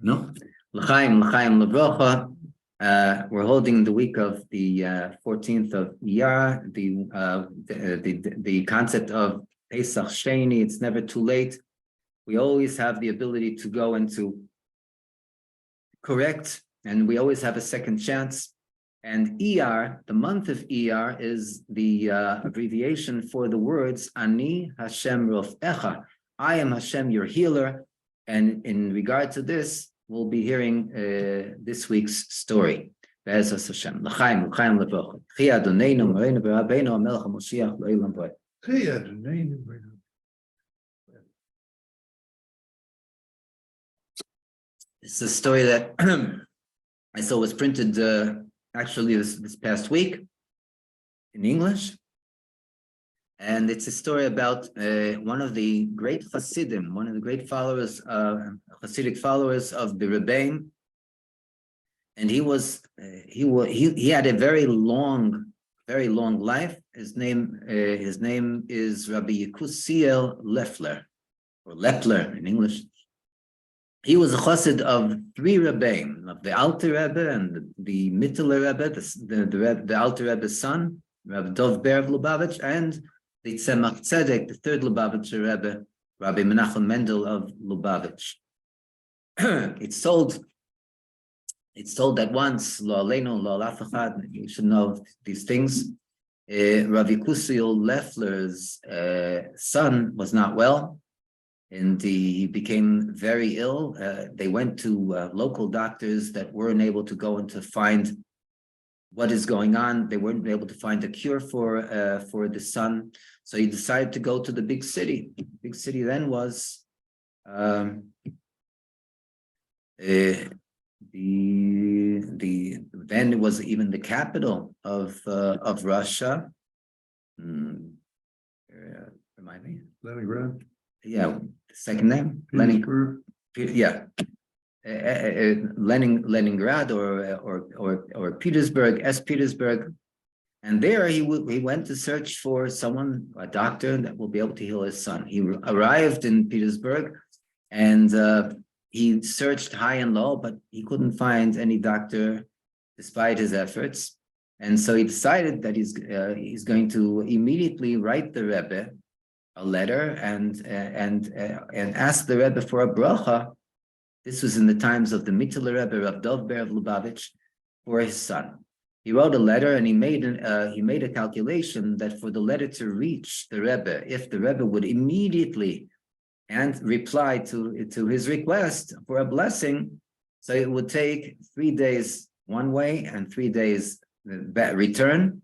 No, l'chaim levrocha. We're holding the week of the 14th of Iyar, the concept of Pesach Sheni. It's never too late. We always have the ability to go and to correct, and we always have a second chance. And Iyar, the month of Iyar, is the abbreviation for the words Ani Hashem Rofecha. I am Hashem, your healer. And in regard to this, we'll be hearing this week's story. Be'ezras Hashem. L'chaim, l'chaim levocha. Chi Adoneinu, Moreinu B'Rabbeinu, Melech Ha'Moshiach, L'olam V'ed. Chi Adoneinu. It's a story that I saw was printed actually this past week in English. And it's a story about one of the great Hasidim, one of the great followers, Hasidic followers of the Rebbe. And he had a very long life. His name is Rabbi Yekusiel Leffler, or Lepler in English. He was a chassid of three Rebbeim, of the Alter Rebbe and the Mittler Rebbe, the Alter Rebbe's son, Rabbi Dov Ber of Lubavitch, and the Tzemach Tzedek, the third Lubavitcher Rebbe, Rabbi Menachem Mendel of Lubavitch. It's told that once, Lo Aleinu, Lo Al Af Echad, you should know these things. Rabbi Kusiel Leffler's son was not well, and he became very ill. They went to local doctors that weren't able to go and to find what is going on. They weren't able to find a cure for the son. So he decided to go to the big city. The big city then was then it was even the capital of Russia. Remind me. Leningrad. Yeah, second name. Petersburg. Leningrad or Petersburg, Petersburg. And there he went to search for a doctor that will be able to heal his son. He arrived in Petersburg, and he searched high and low, but he couldn't find any doctor despite his efforts. And so he decided that he's going to immediately write the Rebbe a letter and ask the Rebbe for a bracha. This was in the times of the Mittler Rebbe, Rav Dov Ber of Lubavitch, for his son. He wrote a letter, and he made a calculation that for the letter to reach the Rebbe, if the Rebbe would immediately and reply to his request for a blessing, so it would take 3 days one way and 3 days return.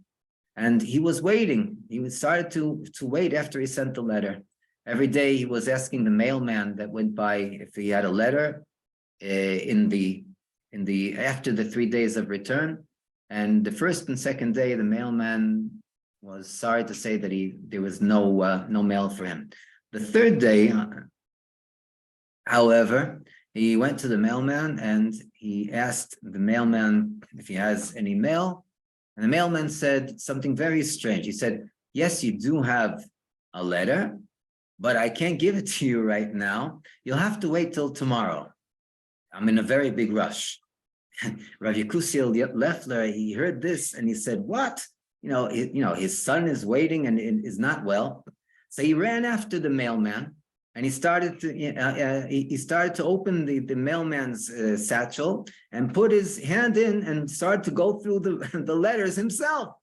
And he was waiting. He started to wait after he sent the letter. Every day he was asking the mailman that went by if he had a letter after the 3 days of return. And the first and second day, the mailman was sorry to say that there was no mail for him. The third day, however, he went to the mailman and he asked the mailman if he has any mail. And the mailman said something very strange. He said, "Yes, you do have a letter, but I can't give it to you right now. You'll have to wait till tomorrow. I'm in a very big rush." Rav Yekusiel Leffler, he heard this and he said, "What? His son is waiting and is not well." So he ran after the mailman and he started to open the mailman's satchel and put his hand in and started to go through the letters himself,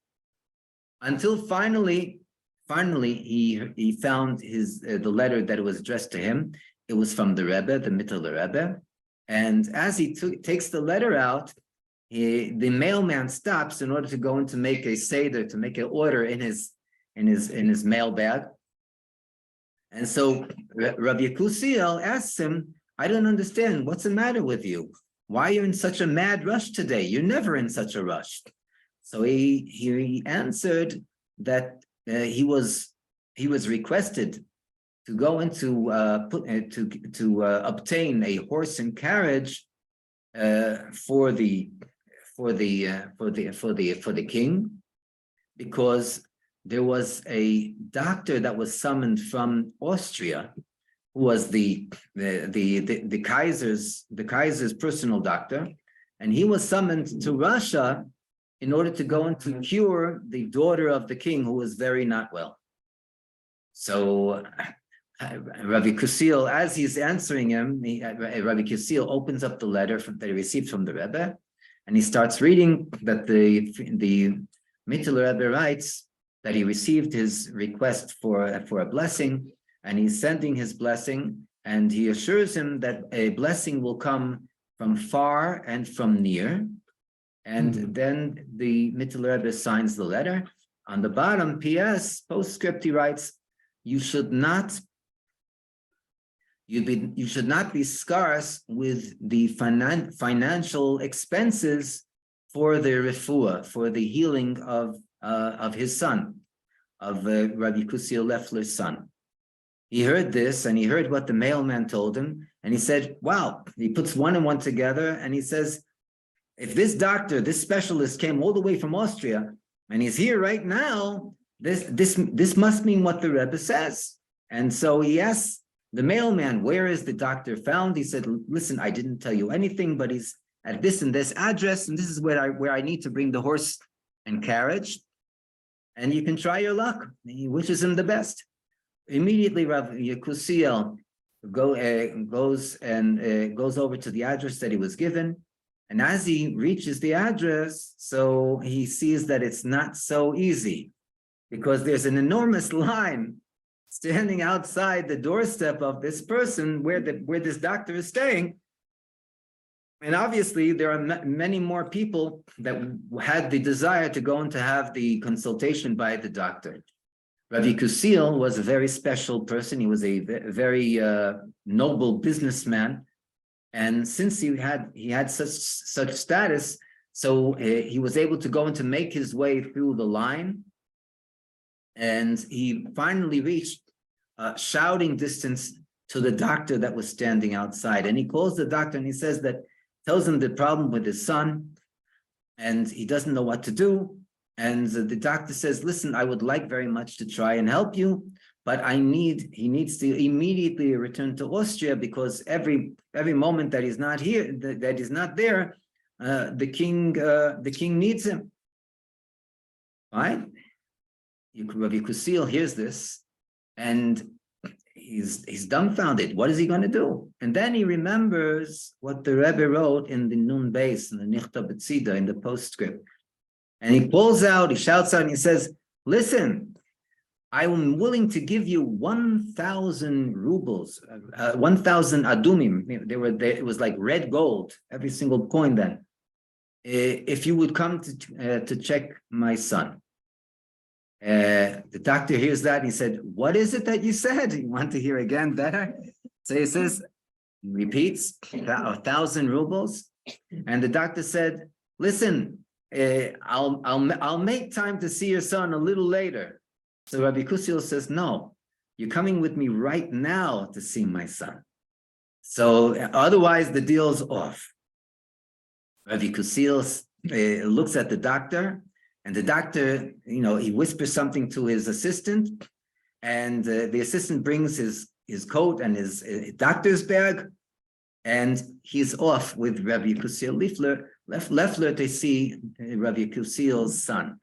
until finally he found the letter that was addressed to him. It was from the Rebbe, the Mittler Rebbe. And as he takes the letter out, the mailman stops in order to go in to make a seder, to make an order in his mail bag. And so Rabbi Yekusiel asks him, "I don't understand. What's the matter with you? Why are you in such a mad rush today? You're never in such a rush." So he answered that he was requested to go into obtain a horse and carriage for the king, because there was a doctor that was summoned from Austria who was the Kaiser's personal doctor, and he was summoned to Russia in order to go and to cure the daughter of the king, who was very not well. So Rabbi Kusil, as he's answering him, Rabbi Kusil opens up the letter that he received from the Rebbe, and he starts reading that the Mittler Rebbe writes that he received his request for a blessing, and he's sending his blessing, and he assures him that a blessing will come from far and from near. And then the Mittler Rebbe signs the letter. On the bottom, P.S., postscript, he writes, you should not be scarce with the financial expenses for the refuah, for the healing of his son, of Rabbi Kusil Leffler's son. He heard this, and he heard what the mailman told him, and he said, wow. He puts one and one together, and he says, if this doctor, this specialist came all the way from Austria, and he's here right now, this must mean what the Rebbe says. And so he asks the mailman, where is the doctor found? He said, listen, I didn't tell you anything, but he's at this and this address, and this is where I need to bring the horse and carriage, and you can try your luck. He wishes him the best. Immediately, Rav Yekusiel goes over to the address that he was given, and as he reaches the address, so he sees that it's not so easy, because there's an enormous line standing outside the doorstep of this person where this doctor is staying. And obviously, there are many more people that had the desire to go and to have the consultation by the doctor. Rabbi Kusil was a very special person. He was a very noble businessman. And since he had such status, so he was able to go and to make his way through the line. And he finally reached shouting distance to the doctor that was standing outside. And he calls the doctor and he tells him the problem with his son, and he doesn't know what to do. And the doctor says, listen, I would like very much to try and help you, but he needs to immediately return to Austria, because every moment that he's not here, that he's not there, the king needs him. Right? Rabbi Kusil hears this, and he's dumbfounded. What is he going to do? And then he remembers what the Rebbe wrote in the Nun Beis, in the Nichta B'tzida, in the postscript. And he pulls out, he shouts out, and he says, listen, I am willing to give you 1,000 rubles, 1,000 adumim. It was like red gold, every single coin then, if you would come to check my son. The doctor hears that and he said, what is it that you said? You want to hear again better? So he says, repeats, 1,000 rubles. And the doctor said, listen, I'll make time to see your son a little later. So Rabbi Kusil says, no, you're coming with me right now to see my son. So otherwise the deal's off. Rabbi Kusil looks at the doctor, and the doctor, he whispers something to his assistant, and the assistant brings his coat and his doctor's bag, and he's off with Rabbi Kusil Leffler to see Rabbi Kusil's son.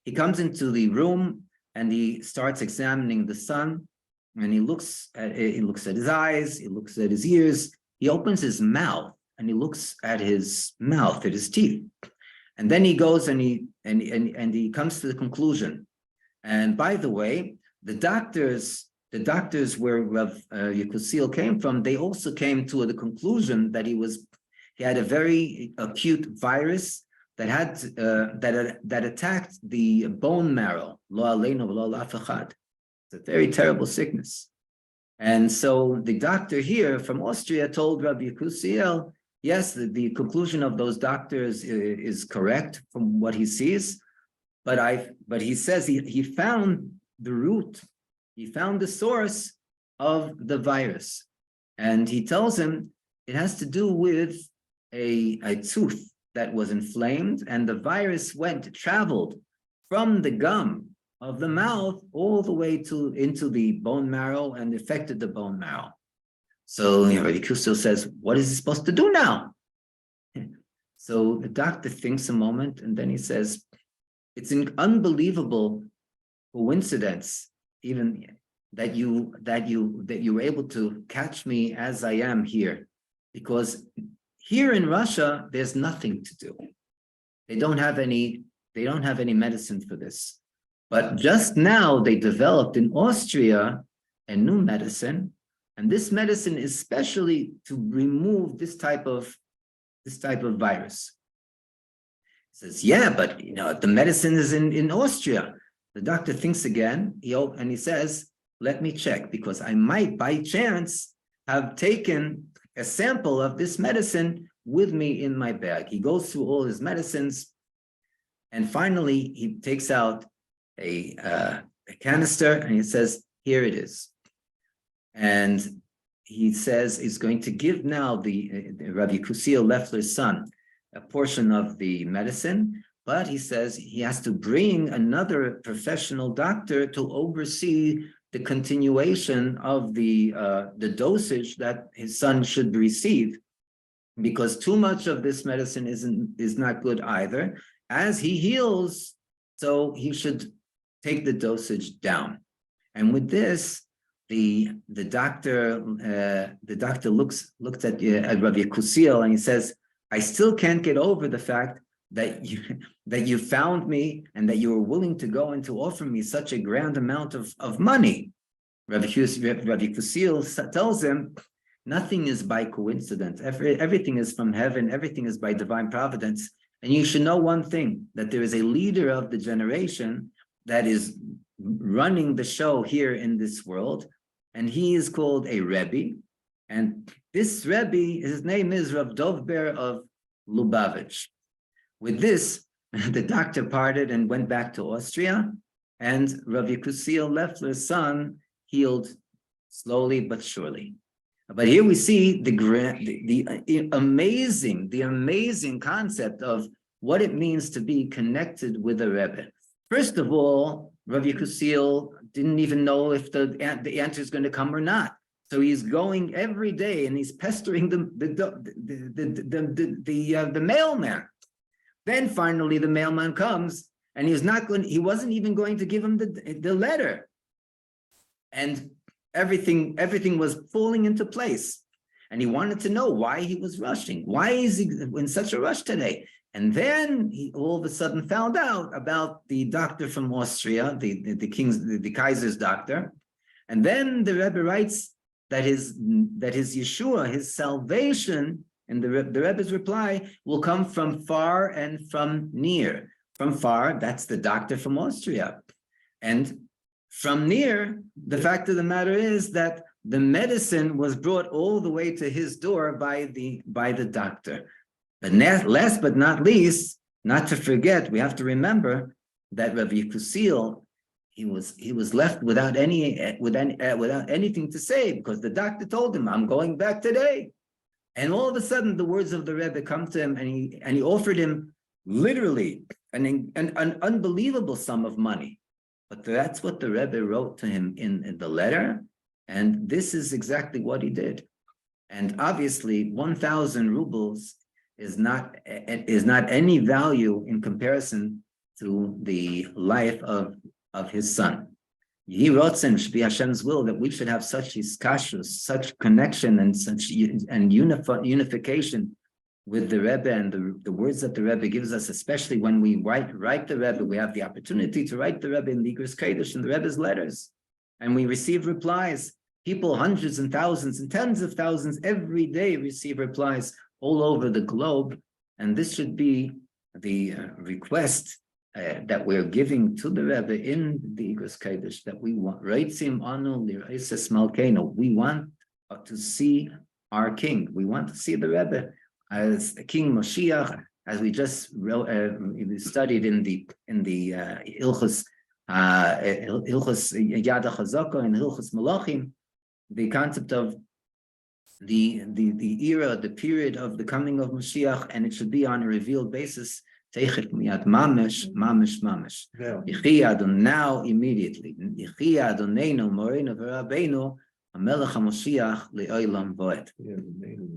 He comes into the room and he starts examining the son, and he looks at his eyes, he looks at his ears, he opens his mouth and he looks at his mouth, at his teeth. And then he goes and he comes to the conclusion. And by the way, the doctors where Rav Yekusiel came from, they also came to the conclusion that he had a very acute virus that attacked the bone marrow. Lo aleinu v'lo al af echad. It's a very terrible sickness. And so the doctor here from Austria told Rabbi Yekusiel, yes, the conclusion of those doctors is correct from what he sees, but he says he found the root, he found the source of the virus, and he tells him it has to do with a tooth that was inflamed, and the virus traveled from the gum of the mouth all the way into the bone marrow and affected the bone marrow. So Rabbi Kusil says, what is he supposed to do now? So the doctor thinks a moment, and then he says, it's an unbelievable coincidence, even that you were able to catch me as I am here, because here in Russia there's nothing to do. They don't have any medicine for this. But just now they developed in Austria a new medicine, and this medicine is specially to remove this type of virus. He says, yeah, but the medicine is in Austria. The doctor thinks again, and he says, let me check, because I might by chance have taken a sample of this medicine with me in my bag. He goes through all his medicines, and finally he takes out a canister, and he says, here it is. And he says he's going to give now the Rabbi Kusil Leffler's son a portion of the medicine, but he says he has to bring another professional doctor to oversee the continuation of the dosage that his son should receive, because too much of this medicine is not good either. As he heals, so he should take the dosage down. And with this, the doctor looked at Rabbi Kusil, and he says, I still can't get over the fact that you found me and that you were willing to go and to offer me such a grand amount of money. Rabbi Kusil tells him, nothing is by coincidence. Everything is from heaven. Everything is by divine providence. And you should know one thing, that there is a leader of the generation that is running the show here in this world, and he is called a Rebbe. And this Rebbe, his name is Rav Dovber of Lubavitch. With this, the doctor parted and went back to Austria, and Rabbi Kusil Leffler's son healed slowly but surely. But here we see the amazing concept of what it means to be connected with a Rebbe. First of all, Rabbi Kusil didn't even know if the answer is going to come or not. So he's going every day and he's pestering the mailman. Then finally the mailman comes, and he wasn't even going to give him the letter. And everything was falling into place. And he wanted to know why he was rushing. Why is he in such a rush today? And then he all of a sudden found out about the doctor from Austria, the Kaiser's doctor. And then the Rebbe writes that his Yeshua, his salvation, and the Rebbe's reply will come from far and from near. From far, that's the doctor from Austria. And from near, the fact of the matter is that the medicine was brought all the way to his door by the doctor. But last but not least, not to forget, we have to remember that Rabbi Kusil, he was left without anything to say, because the doctor told him, "I'm going back today." And all of a sudden, the words of the Rebbe come to him, and he offered him literally an unbelievable sum of money. But that's what the Rebbe wrote to him in the letter, and this is exactly what he did. And obviously, 1,000 rubles is not any value in comparison to the life of his son. He wrote in should be Hashem's will that we should have such iskashus, such connection and such unification with the Rebbe, and the words that the Rebbe gives us, especially when we write the Rebbe. We have the opportunity to write the Rebbe in the Igros Kodesh and the Rebbe's letters, and we receive replies. People, hundreds and thousands and tens of thousands every day receive replies all over the globe, and this should be the request that we're giving to the Rebbe in the Igros Kodesh, that we want Reitzim Anu L'Reises Malkeinu. We want to see our King. We want to see the Rebbe as King Moshiach, as we just studied in the Ilchus Yad HaChazaka and Ilchus Malachim, the concept of the era, the period of the coming of Mashiach, and it should be on a revealed basis. Mamish. Now, immediately. Melech Ha'Moshiach le'olam va'ed. Yeah, the name.